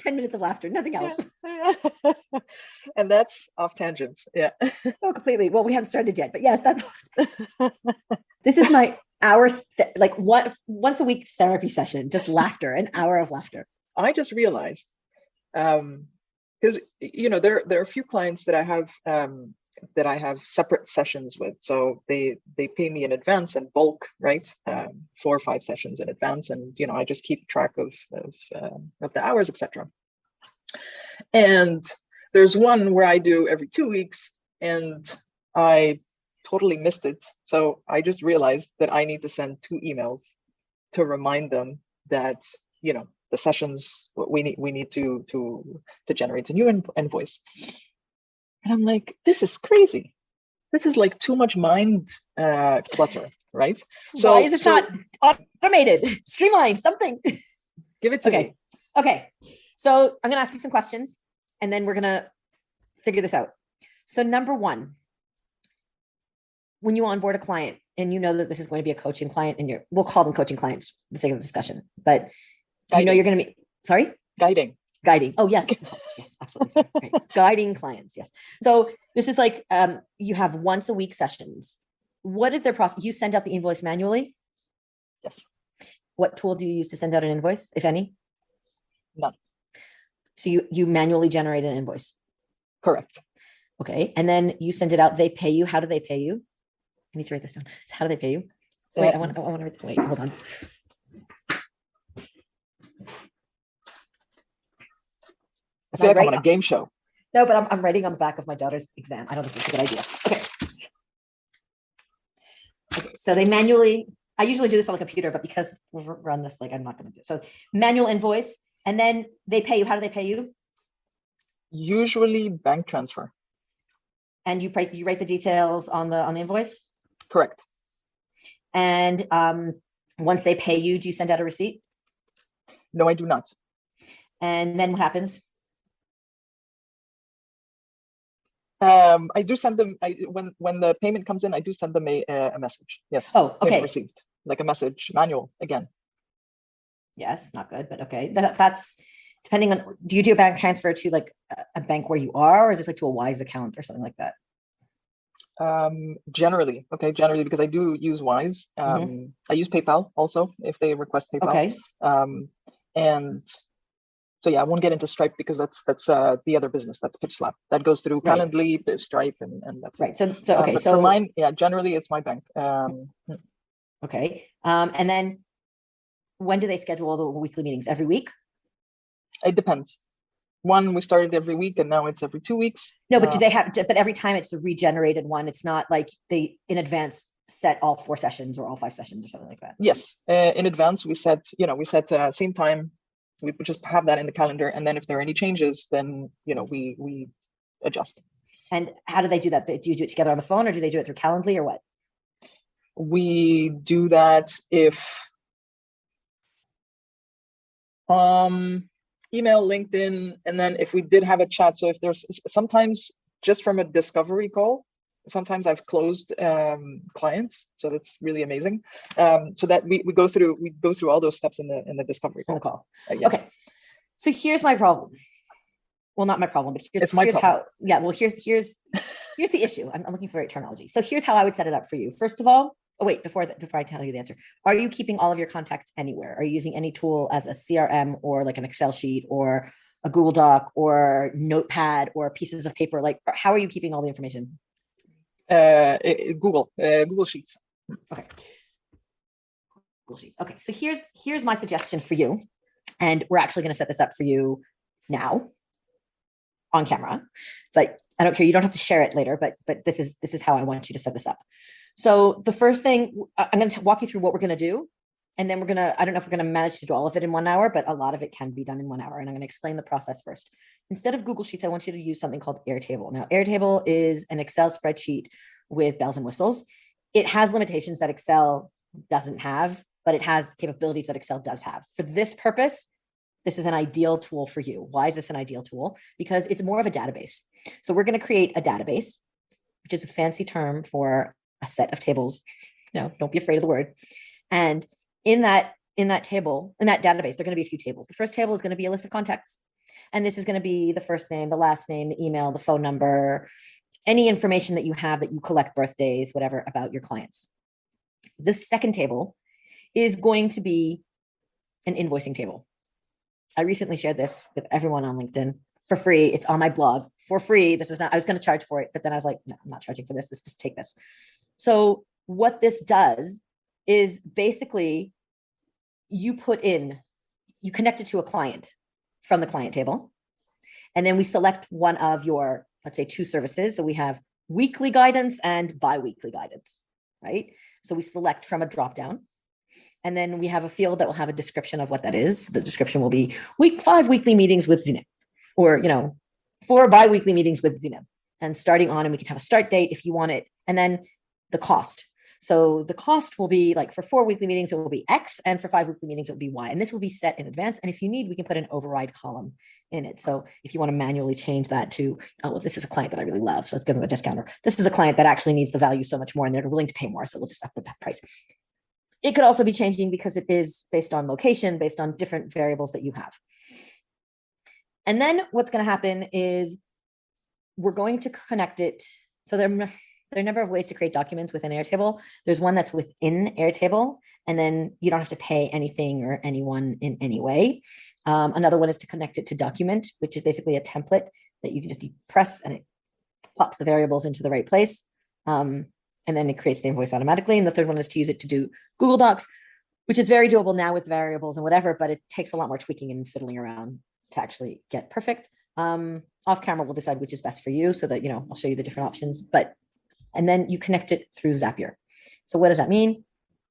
10 minutes of laughter, nothing else. And that's off tangents. Yeah. Oh, completely. Well, we haven't started yet, but yes, that's this is my once a week therapy session, just laughter, an hour of laughter. I just realized, because there are a few clients that I have separate sessions with. So they pay me in advance and bulk, right? 4 or 5 sessions in advance, and I just keep track of the hours, etc. And there's one where I do every 2 weeks, and I totally missed it. So I just realized that I need to send 2 emails to remind them that the sessions we need to generate a new invoice. And I'm like, this is crazy. This is like too much mind clutter, right? So why is it not automated? Streamline something. Give it to me. Okay. So I'm gonna ask you some questions, and then we're gonna figure this out. So number 1, when you onboard a client and you know that this is going to be a coaching client, and we'll call them coaching clients for the sake of the discussion, but you're going to be, sorry? Guiding. Oh, yes. Yes, absolutely. Sorry. Right. Guiding clients. Yes. So this is like, you have once a week sessions. What is their process? You send out the invoice manually? Yes. What tool do you use to send out an invoice, if any? None. So you manually generate an invoice? Correct. Okay. And then you send it out. They pay you. How do they pay you? I need to write this down. How do they pay you? Wait, I want to wait, hold on. I feel like I'm on a game show. No, but I'm writing on the back of my daughter's exam. I don't think it's a good idea. Okay. So they manually, I usually do this on the computer, but because we run this, I'm not going to do it. So manual invoice, and then they pay you. How do they pay you? Usually bank transfer. And you write the details on the invoice? Correct. And once they pay you, do you send out a receipt? No, I do not. And then what happens? I do send them. When the payment comes in, I do send them a message. Yes. Oh, okay. Payment received, like a message manual again. Yes, not good, but okay. That's depending on. Do you do a bank transfer to like a bank where you are, or is this like to a Wise account or something like that? Generally, because I do use Wise. I use PayPal also if they request PayPal. Okay. And so yeah, I won't get into Stripe because that's the other business. That's PitchSlap. That goes through Calendly, Stripe, and that's right. So okay. But so for mine, yeah, generally it's my bank. Okay. And then when do they schedule the weekly meetings? Every week? It depends. One, we started every week, and now it's every 2 weeks. No, but do they have? But every time it's a regenerated one. It's not like they in advance set all 4 sessions or all 5 sessions or something like that. Yes, in advance we set same time. We just have that in the calendar, and then if there are any changes, then we adjust. And how do they do that? Do you do it together on the phone, or do they do it through Calendly, or what? We do that if email, LinkedIn, and then if we did have a chat. So if there's sometimes just from a discovery call, sometimes I've closed clients, so that's really amazing. So that we go through all those steps in the discovery call. Yeah. Okay, so here's my problem. Well, not my problem, but here's problem. How. Yeah. Well, here's the issue. I'm looking for terminology. So here's how I would set it up for you. First of all, before I tell you the answer, are you keeping all of your contacts anywhere? Are you using any tool as a CRM or like an Excel sheet or a Google Doc or Notepad or pieces of paper? Like, how are you keeping all the information? Google Sheets. Okay. Google Sheet. Okay. So here's my suggestion for you, and we're actually going to set this up for you now on camera, but I don't care. You don't have to share it later, but this is how I want you to set this up. So the first thing, I'm going to walk you through what we're going to do. And then I don't know if we're going to manage to do all of it in 1 hour, but a lot of it can be done in 1 hour. And I'm going to explain the process first. Instead of Google Sheets, I want you to use something called Airtable. Now, Airtable is an Excel spreadsheet with bells and whistles. It has limitations that Excel doesn't have, but it has capabilities that Excel does have. For this purpose, this is an ideal tool for you. Why is this an ideal tool? Because it's more of a database. So we're going to create a database, which is a fancy term for a set of tables. Don't be afraid of the word. And in that database, there are going to be a few tables. The first table is going to be a list of contacts. And this is going to be the first name, the last name, the email, the phone number, any information that you have that you collect, birthdays, whatever, about your clients. This second table is going to be an invoicing table. I recently shared this with everyone on LinkedIn for free. It's on my blog for free. This is not, I was going to charge for it, but then I was like, no, I'm not charging for this. Just take this. So what this does is basically you connect it to a client from the client table. And then we select one of your, let's say, 2 services. So we have weekly guidance and bi-weekly guidance, right? So we select from a dropdown. And then we have a field that will have a description of what that is. The description will be 5 weekly meetings with Zineb, or 4 bi-weekly meetings with Zineb, and starting on, and we can have a start date if you want it. And then the cost. So the cost will be like for 4 weekly meetings, it will be X, and for 5 weekly meetings, it will be Y. And this will be set in advance. And if you need, we can put an override column in it. So if you want to manually change that to, oh, well, this is a client that I really love, so let's give them a discount. Or this is a client that actually needs the value so much more and they're willing to pay more, so we'll just up the price. It could also be changing because it is based on location, based on different variables that you have. And then what's going to happen is we're going to connect it. So there are a number of ways to create documents within Airtable. There's one that's within Airtable, and then you don't have to pay anything or anyone in any way. Another one is to connect it to document, which is basically a template that you can just press and it plops the variables into the right place. And then it creates the invoice automatically. And the third one is to use it to do Google Docs, which is very doable now with variables and whatever, but it takes a lot more tweaking and fiddling around to actually get perfect. Off camera, we'll decide which is best for you so that, I'll show you the different options, and then you connect it through Zapier. So what does that mean?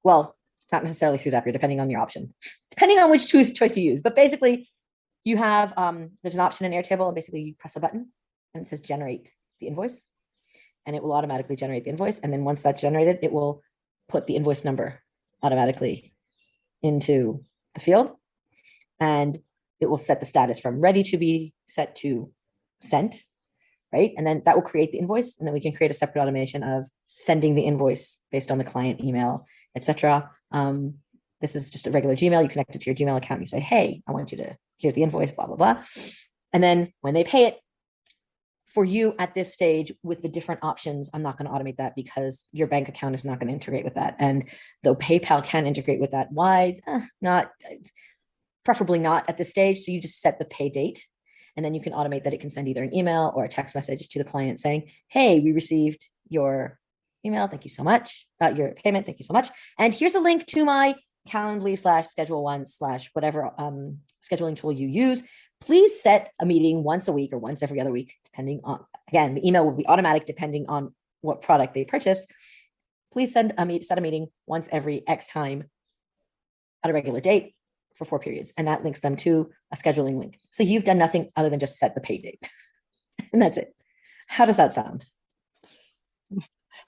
Well, not necessarily through Zapier, depending on your option, depending on which choice you use. But basically you have, there's an option in Airtable, and basically you press a button and it says generate the invoice, and it will automatically generate the invoice. And then once that's generated, it will put the invoice number automatically into the field, and it will set the status from ready to be set to sent, right? And then that will create the invoice, and then we can create a separate automation of sending the invoice based on the client email, etc. This is just a regular Gmail. You connect it to your Gmail account. And you say, hey, I want you to, here's the invoice, blah, blah, blah. And then when they pay it, for you at this stage with the different options, I'm not going to automate that because your bank account is not going to integrate with that. And though PayPal can integrate with that, Wise, preferably not at this stage. So you just set the pay date, and then you can automate that. It can send either an email or a text message to the client saying, hey, we received your email. Thank you so much. Your payment. Thank you so much. And here's a link to my Calendly/Schedule1/whatever scheduling tool you use. Please set a meeting once a week or once every other week, depending on, again, the email will be automatic depending on what product they purchased. Please set a meeting once every X time at a regular date for 4 periods. And that links them to a scheduling link. So you've done nothing other than just set the pay date. And that's it. How does that sound?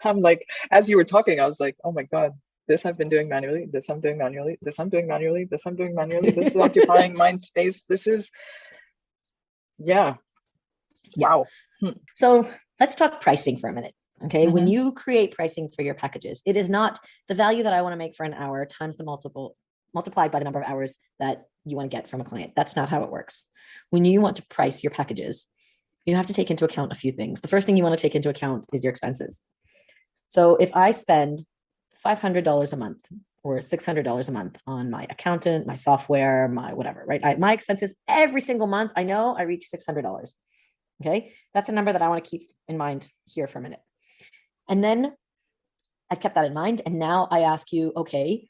I'm like, as you were talking, I was like, oh my God, this I've been doing manually, this I'm doing manually, this I'm doing manually, this I'm doing manually, this is occupying mind space. This is, yeah. Wow. So let's talk pricing for a minute. Okay. When you create pricing for your packages, it is not the value that I want to make for an hour times the multiplied by the number of hours that you want to get from a client. That's not how it works. When you want to price your packages, you have to take into account a few things. The first thing you want to take into account is your expenses. So if I spend $500 a month or $600 a month on my accountant, my software, my whatever, right? My expenses every single month, I know I reach $600. Okay. That's a number that I want to keep in mind here for a minute. And then I kept that in mind. And now I ask you, okay,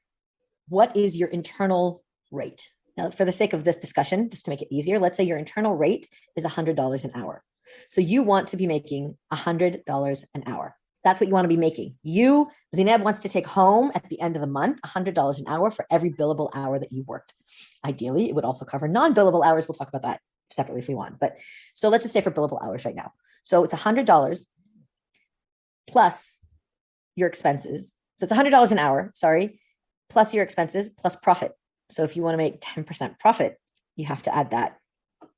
what is your internal rate? Now, for the sake of this discussion, just to make it easier, let's say your internal rate is $100 an hour. So you want to be making $100 an hour. That's what you want to be making. You, Zineb, wants to take home at the end of the month $100 an hour for every billable hour that you've worked. Ideally, it would also cover non-billable hours. We'll talk about that separately if we want. But so let's just say for billable hours right now. So it's $100 plus your expenses. So it's $100 an hour, plus your expenses plus profit. So if you want to make 10% profit, you have to add that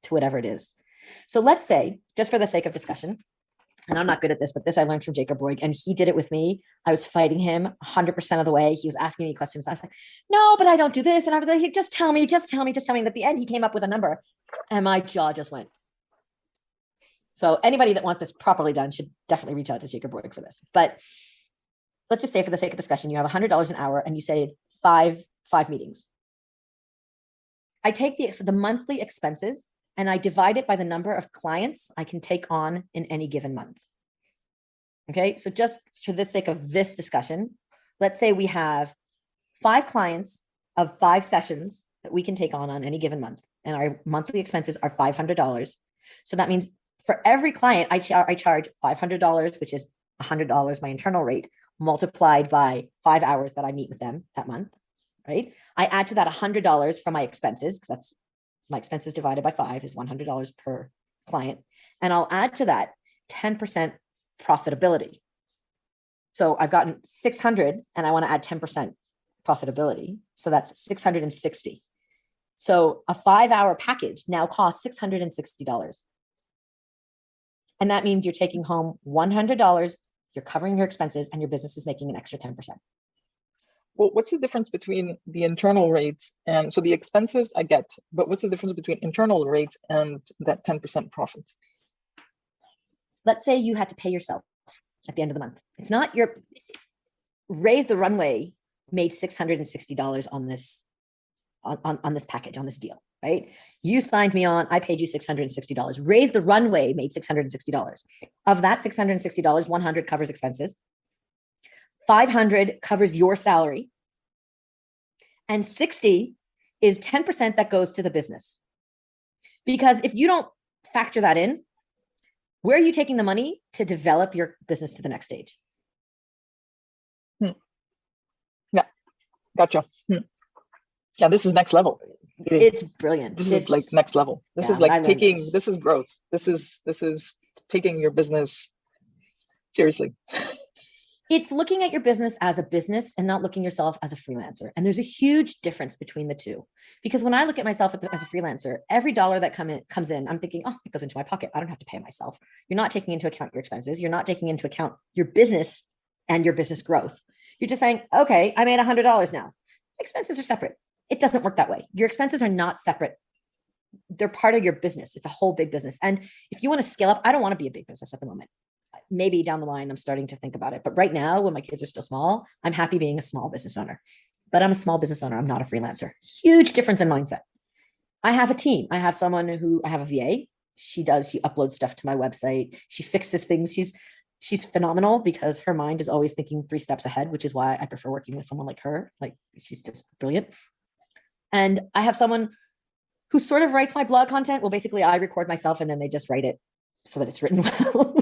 to whatever it is. So let's say, just for the sake of discussion, and I'm not good at this, but this I learned from Jacob Roig, and he did it with me. I was fighting him 100% of the way. He was asking me questions. I was like, no, but I don't do this. And I was like, just tell me. And at the end, he came up with a number and my jaw just went. So anybody that wants this properly done should definitely reach out to Jacob Roig for this. But let's just say for the sake of discussion, you have $100 an hour and you say five meetings. I take the monthly expenses and I divide it by the number of clients I can take on in any given month. Okay, so just for the sake of this discussion, let's say we have 5 clients of 5 sessions that we can take on any given month, and our monthly expenses are $500. So that means for every client, I charge $500, which is $100, my internal rate, multiplied by 5 hours that I meet with them that month, right? I add to that $100 for my expenses, because that's my expenses divided by 5 is $100 per client. And I'll add to that 10% profitability. So I've gotten 600 and I want to add 10% profitability. So that's 660. So a 5-hour package now costs $660. And that means you're taking home $100, you're covering your expenses, and your business is making an extra 10%. Well, what's the difference between the internal rate and so the expenses I get, but what's the difference between internal rate and that 10% profit? Let's say you had to pay yourself at the end of the month. It's not your Raise the Runway made $660 on this package, on this deal, right? You signed me on, I paid you $660. Raise the Runway made $660. Of that $660, 100 covers expenses. 500 covers your salary, and 60 is 10% that goes to the business. Because if you don't factor that in, where are you taking the money to develop your business to the next stage? Yeah, gotcha. Yeah, this is next level. It's brilliant. This is like next level. This is like this is growth. This is taking your business seriously. It's looking at your business as a business and not looking yourself as a freelancer. And there's a huge difference between the two. Because when I look at myself as a freelancer, every dollar that comes in, I'm thinking, oh, it goes into my pocket. I don't have to pay myself. You're not taking into account your expenses. You're not taking into account your business and your business growth. You're just saying, okay, I made $100 now. Expenses are separate. It doesn't work that way. Your expenses are not separate. They're part of your business. It's a whole big business. And if you want to scale up, I don't want to be a big business at the moment. Maybe down the line, I'm starting to think about it. But right now, when my kids are still small, I'm happy being a small business owner. But I'm a small business owner. I'm not a freelancer. Huge difference in mindset. I have a team. I have a VA. She uploads stuff to my website. She fixes things. She's phenomenal because her mind is always thinking 3 steps ahead, which is why I prefer working with someone like her. Like, she's just brilliant. And I have someone who sort of writes my blog content. Well, basically I record myself and then they just write it so that it's written well.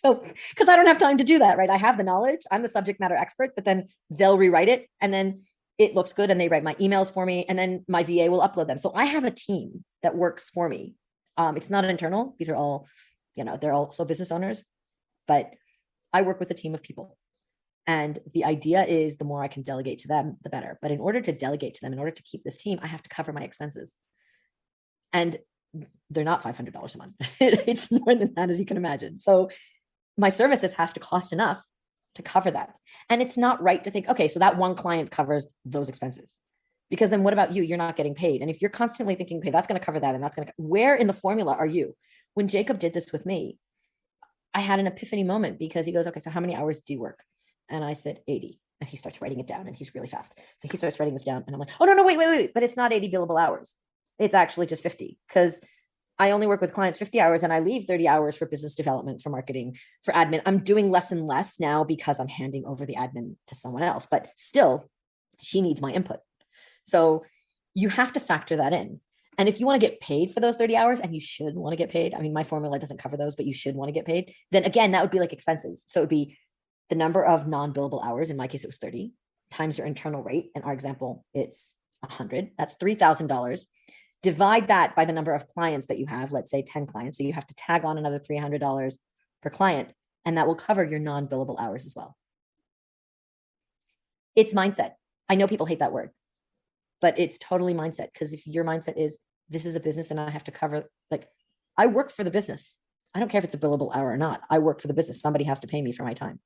So because I don't have time to do that, right? I have the knowledge. I'm the subject matter expert, but then they'll rewrite it and then it looks good and they write my emails for me and then my VA will upload them. So I have a team that works for me. It's not internal. These are all, they're also business owners, but I work with a team of people. And the idea is the more I can delegate to them, the better. But in order to delegate to them, in order to keep this team, I have to cover my expenses. And they're not $500 a month. It's more than that, as you can imagine. So my services have to cost enough to cover that. And it's not right to think, okay, so that one client covers those expenses. Because then what about you? You're not getting paid. And if you're constantly thinking, okay, that's going to cover that and that's going to, where in the formula are you? When Jacob did this with me, I had an epiphany moment because he goes, okay, so how many hours do you work? And I said 80. And he starts writing it down and he's really fast. So he starts writing this down and I'm like, oh, no, wait. But it's not 80 billable hours. It's actually just 50 because I only work with clients 50 hours and I leave 30 hours for business development, for marketing, for admin. I'm doing less and less now because I'm handing over the admin to someone else, but still she needs my input. So you have to factor that in. And if you want to get paid for those 30 hours, and you should want to get paid, I mean, my formula doesn't cover those, but you should want to get paid, then again, that would be like expenses. So it would be the number of non-billable hours. In my case, it was 30 times your internal rate. In our example, it's 100. That's $3,000. Divide that by the number of clients that you have, let's say 10 clients. So you have to tag on another $300 per client, and that will cover your non-billable hours as well. It's mindset. I know people hate that word, but it's totally mindset. Because if your mindset is, this is a business and I have to cover, like, I work for the business. I don't care if it's a billable hour or not. I work for the business. Somebody has to pay me for my time.